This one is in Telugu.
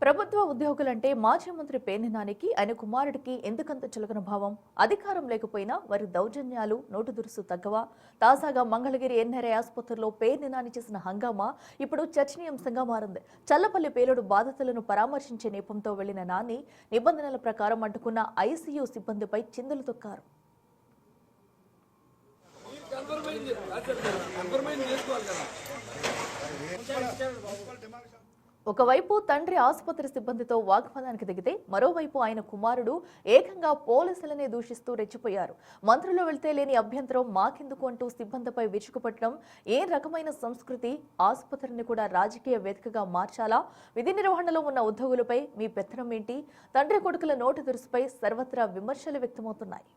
ప్రభుత్వ ఉద్యోగులంటే మాజీ మంత్రి పేర్ని నానికి ఆయన కుమారుడికి ఎందుకంత చులకన భావం? అధికారం లేకపోయినా వారి దౌర్జన్యాలు నోటు దురుసు తగ్గవా? తాజాగా మంగళగిరి ఎన్ఆర్ఐ ఆసుపత్రిలో పేర్ని నాని చేసిన హంగామా ఇప్పుడు చర్చనీయాంశంగా మారింది. చల్లపల్లి పేలుడు బాధితులను పరామర్శించే నేపంతో వెళ్లిన నాని నిబంధనల ప్రకారం అడ్డుకున్న ఐసీయూ సిబ్బందిపై చిందులు తొక్కారు. ఒకవైపు తండ్రి ఆసుపత్రి సిబ్బందితో వాగ్వాదానికి దిగితే మరోవైపు ఆయన కుమారుడు ఏకంగా పోలీసులనే దూషిస్తూ రెచ్చిపోయారు. మంత్రులు వెళ్తే లేని అభ్యంతరం మాకెందుకు అంటూ సిబ్బందిపై విరుచుకుపట్టడం ఏ రకమైన సంస్కృతి? ఆసుపత్రిని కూడా రాజకీయ వేదికగా మార్చాలా? విధి నిర్వహణలో ఉన్న ఉద్యోగులపై మీ పెత్తనం ఏంటి? తండ్రి కొడుకుల నోటు దురుసుపై సర్వత్రా విమర్శలు వ్యక్తమవుతున్నాయి.